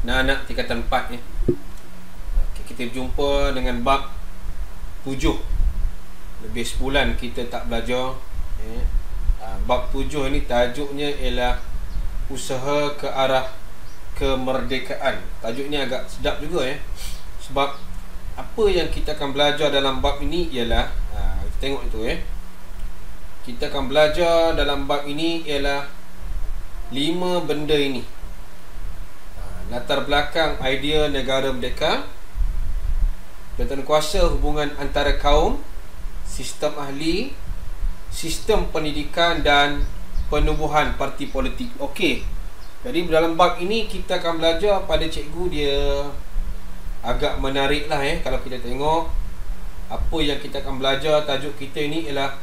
Anak-anak tingkatan 4 ni. Okay, kita berjumpa dengan bab 7. Lebih sebulan kita tak belajar. Bab 7 ni tajuknya ialah usaha ke arah kemerdekaan. Tajuk ni agak sedap juga sebab apa yang kita akan belajar dalam bab ini ialah kita tengok itu kita akan belajar dalam bab ini ialah 5 benda ini. Latar belakang idea negara merdeka, tentang kuasa hubungan antara kaum, sistem ahli, sistem pendidikan dan penubuhan parti politik. Okey. Jadi dalam bab ini kita akan belajar pada cikgu dia agak menarik lah kalau kita tengok apa yang kita akan belajar. Tajuk kita ini ialah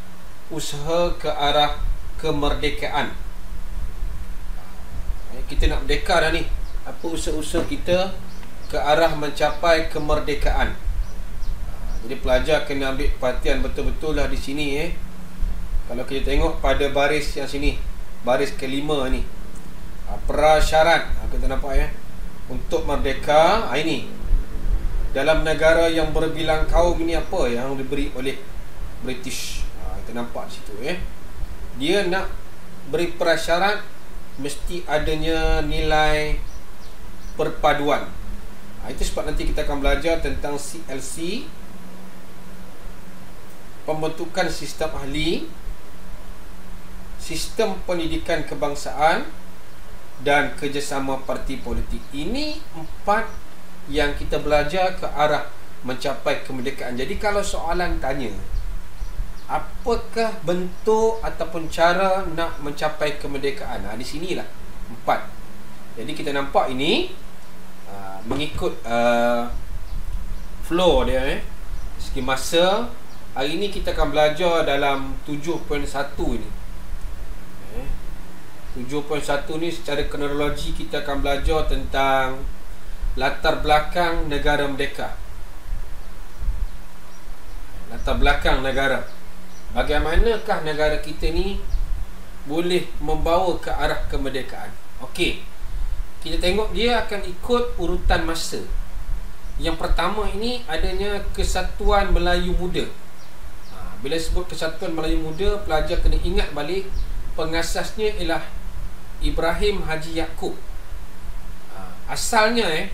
usaha ke arah kemerdekaan. Kita nak merdeka dah ni. Apa usaha-usaha kita ke arah mencapai kemerdekaan. Jadi pelajar kena ambil perhatian betul-betul lah di sini Kalau kita tengok pada baris yang sini, baris kelima ni, prasyarat, kita nampak untuk merdeka. Ini dalam negara yang berbilang kaum ini apa yang diberi oleh British. Kita nampak di situ dia nak beri prasyarat mesti adanya nilai perpaduan. Itu sebab nanti kita akan belajar tentang CLC, pembentukan sistem ahli, sistem pendidikan kebangsaan dan kerjasama parti politik. Ini 4 yang kita belajar ke arah mencapai kemerdekaan. Jadi kalau soalan tanya apakah bentuk ataupun cara nak mencapai kemerdekaan, di sinilah 4. Jadi kita nampak ini mengikut flow dia segi masa. Hari ini kita akan belajar dalam 7.1 ni. 7.1 ni secara kronologi kita akan belajar tentang latar belakang negara merdeka. Latar belakang negara. Bagaimanakah negara kita ni boleh membawa ke arah kemerdekaan. Okey. Kita tengok dia akan ikut urutan masa. Yang pertama ini adanya Kesatuan Melayu Muda. Bila sebut Kesatuan Melayu Muda, pelajar kena ingat balik pengasasnya ialah Ibrahim Haji Yaakob. Asalnya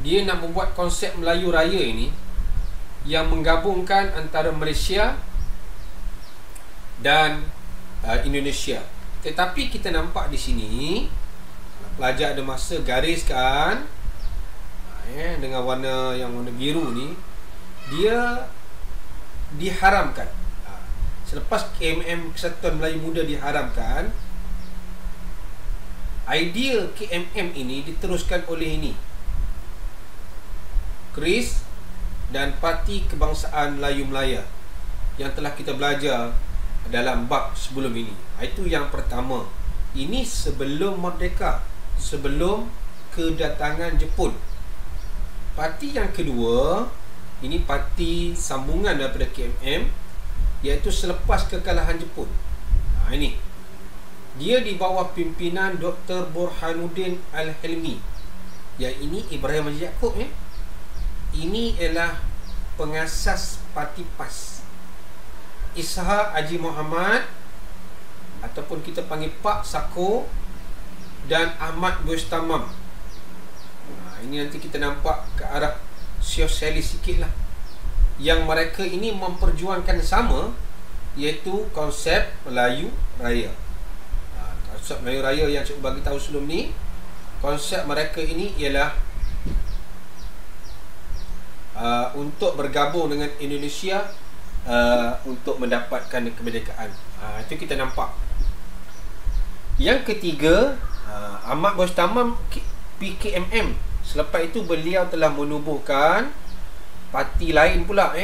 dia nak membuat konsep Melayu Raya ini yang menggabungkan antara Malaysia dan Indonesia. Tetapi kita nampak di sini pelajar ada masa gariskan dengan warna yang warna biru ni, dia diharamkan. Selepas KMM Kesatuan Melayu Muda diharamkan, idea KMM ini diteruskan oleh ini KRIS dan Parti Kebangsaan Melayu Melaya yang telah kita belajar dalam bab sebelum ini. Itu yang pertama. Ini sebelum merdeka, sebelum kedatangan Jepun. Parti yang kedua, ini parti sambungan daripada KMM, iaitu selepas kekalahan Jepun. Ini dia di bawah pimpinan Dr. Burhanuddin Al-Hilmi. Yang ini Ibrahim Haji Yaakob Ini ialah pengasas parti PAS. Ishaq Haji Muhammad ataupun kita panggil Pak Sako dan Ahmad Bustamam. Ini nanti kita nampak ke arah sosialis sikit lah. Yang mereka ini memperjuangkan sama, iaitu konsep Melayu Raya. Konsep Melayu Raya yang cikgu bagi tahu sebelum ni, konsep mereka ini ialah untuk bergabung dengan Indonesia untuk mendapatkan kemerdekaan. Itu kita nampak. Yang ketiga, Ahmad Bustamam PKMM. Selepas itu beliau telah menubuhkan parti lain pula.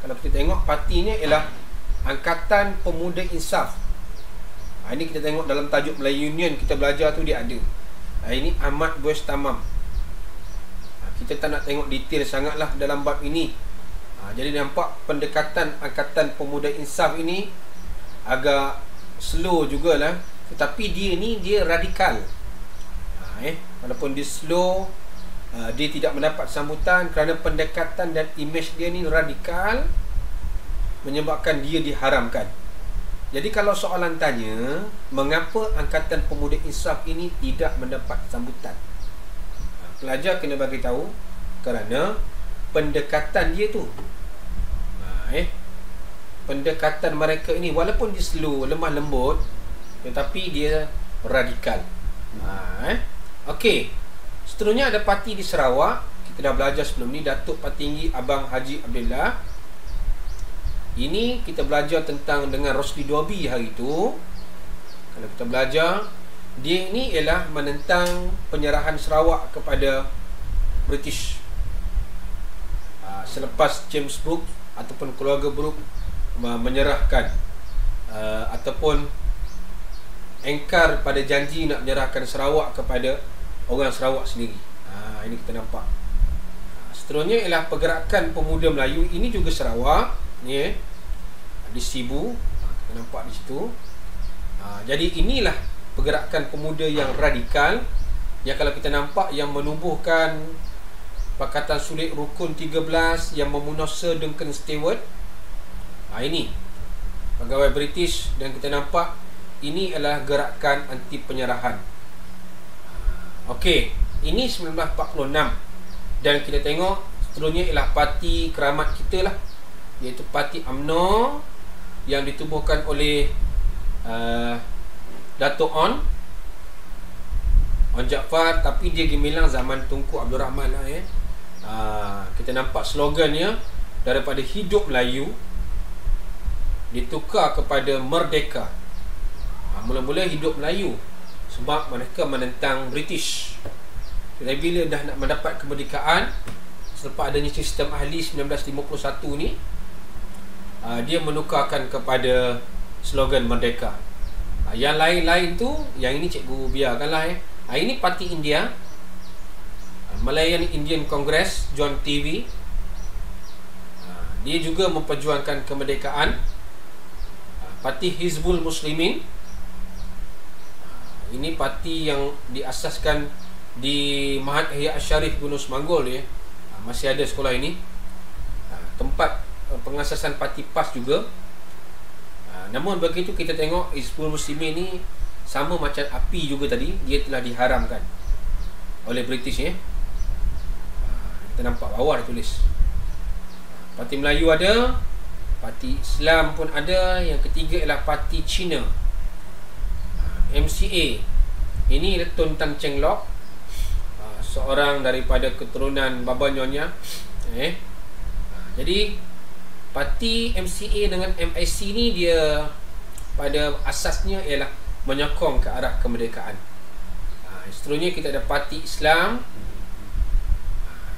Kalau kita tengok partinya ialah Angkatan Pemuda Insaf. Ini kita tengok dalam tajuk Melayu Union kita belajar tu dia ada. Ini Ahmad Bustamam. Kita tak nak tengok detail sangatlah dalam bab ini. Jadi nampak pendekatan Angkatan Pemuda Insaf ini agak slow jugalah. Tetapi dia ni dia radikal. walaupun dia slow, dia tidak mendapat sambutan kerana pendekatan dan imej dia ni radikal, menyebabkan dia diharamkan. Jadi kalau soalan tanya, mengapa Angkatan Pemuda Insaf ini tidak mendapat sambutan? Pelajar kena bagi tahu kerana pendekatan dia tu, pendekatan mereka ini walaupun dia slow, lemah lembut, tetapi dia radikal. Okey. Seterusnya ada parti di Sarawak. Kita dah belajar sebelum ni, Datuk Patinggi Abang Haji Abdullah. Ini kita belajar tentang dengan Rosli Dobi hari itu. Kalau kita belajar, dia ini ialah menentang penyerahan Sarawak kepada British. Selepas James Brooke ataupun keluarga Brooke menyerahkan ataupun engkar pada janji nak menyerahkan Sarawak kepada orang Sarawak sendiri. Ini kita nampak. Seterusnya ialah Pergerakan Pemuda Melayu. Ini juga Sarawak ni, di Sibu. Kita nampak di situ. Jadi inilah pergerakan pemuda yang radikal, yang kalau kita nampak yang menubuhkan Pakatan Sulit Rukun 13, yang memunah Sir Duncan Stewart. Ini pegawai British, dan kita nampak ini adalah gerakan anti penyerahan. Okey, ini 1946. Dan kita tengok seterusnya ialah parti keramat kita lah, iaitu Parti UMNO yang ditubuhkan oleh Dato' On Jaafar, tapi dia gemilang zaman Tunku Abdul Rahman lah. Kita nampak slogannya daripada Hidup Melayu ditukar kepada Merdeka. Mula-mula Hidup Melayu sebab mereka menentang British. Jadi bila dah nak mendapat kemerdekaan, selepas adanya sistem ahli 1951 ni, dia menukarkan kepada slogan Merdeka. Yang lain-lain tu, yang ini cikgu biarkanlah. Ini Parti India, Malayan Indian Congress, John TV. Dia juga memperjuangkan kemerdekaan. Parti Hizbul Muslimin, ini parti yang diasaskan di Mahat Ihya Syarif Gunung Semanggol ya. Masih ada sekolah ini. Tempat pengasasan parti PAS juga. Namun begitu kita tengok Hizbul Muslimin ni sama macam API juga tadi, dia telah diharamkan oleh British ya. Kita nampak bawah dia tulis. Parti Melayu ada, Parti Islam pun ada. Yang ketiga ialah Parti Cina, MCA. Ini Tun Tan Cheng Lock, seorang daripada keturunan Baba Nyonya. Jadi parti MCA dengan MIC ni dia pada asasnya ialah menyokong ke arah kemerdekaan. Seterusnya kita ada Parti Islam.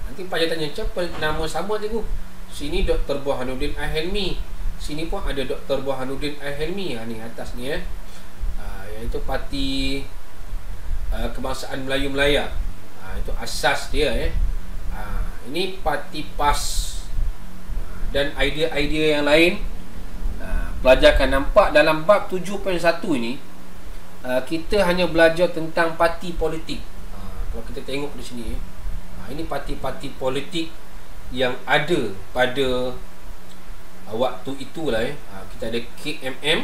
Nanti Pak Jaya tanya, siapa nama sama cikgu? Sini Dr. Burhanuddin Al-Helmi, sini pun ada Dr. Burhanuddin Al-Helmi. Ni atas ni iaitu Parti Kebangsaan Melayu Melaya. Itu asas dia ini Parti PAS. Dan idea-idea yang lain pelajar akan nampak dalam bab 7.1 ini. Kita hanya belajar tentang parti politik. Kalau kita tengok di sini, ini parti-parti politik yang ada pada waktu itulah. Kita ada KMM,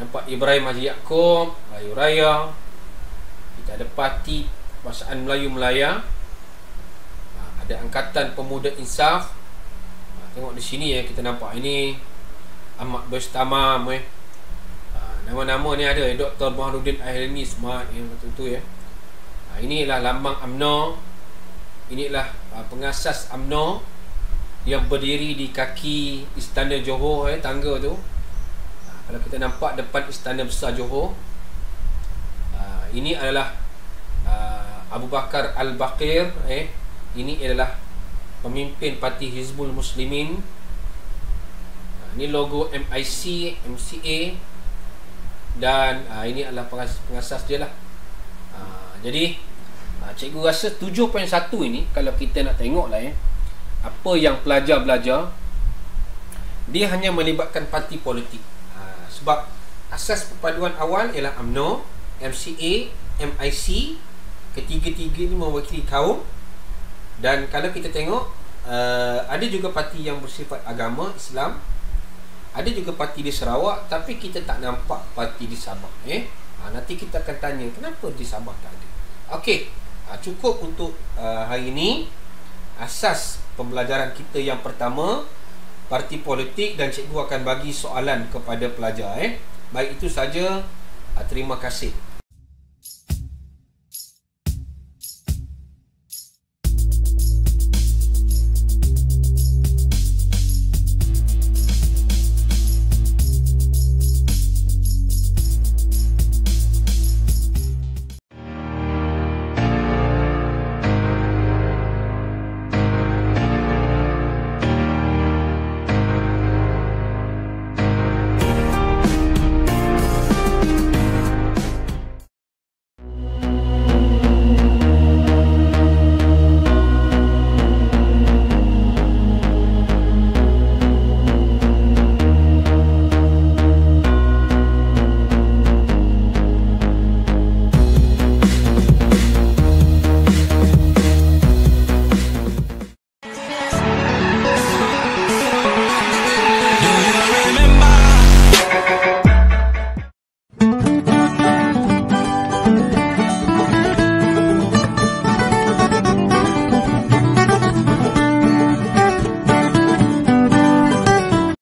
nampak Ibrahim Haji Yaakob, Melayu Raya. Kita ada Parti Kebangsaan Melayu Melaya, ada Angkatan Pemuda Insaf. Tengok di sini kita nampak ini Ahmad Bestamam. Nama-nama ni ada Dr. Burhanuddin Al-Helmi, smart betul-betul ya. Inilah lambang UMNO. Inilah pengasas UMNO yang berdiri di kaki Istana Johor, tangga tu. Kalau kita nampak depan Istana Besar Johor, ini adalah Abu Bakar Al-Baqir. Ini adalah pemimpin Parti Hizbul Muslimin. Ini logo MIC, MCA. Dan ini adalah pengasas dia lah. Jadi cikgu rasa 7.1 ini, kalau kita nak tengok lah apa yang pelajar belajar, dia hanya melibatkan parti politik. Sebab asas perpaduan awal ialah UMNO, MCA, MIC. Ketiga-tiga ni mewakili kaum. Dan kalau kita tengok, ada juga parti yang bersifat agama Islam, ada juga parti di Sarawak, tapi kita tak nampak parti di Sabah. Nanti kita akan tanya kenapa di Sabah tak ada. Okey, cukup untuk hari ini. Asas pembelajaran kita yang pertama, parti politik, dan cikgu akan bagi soalan kepada pelajar. Baik, itu saja. Terima kasih.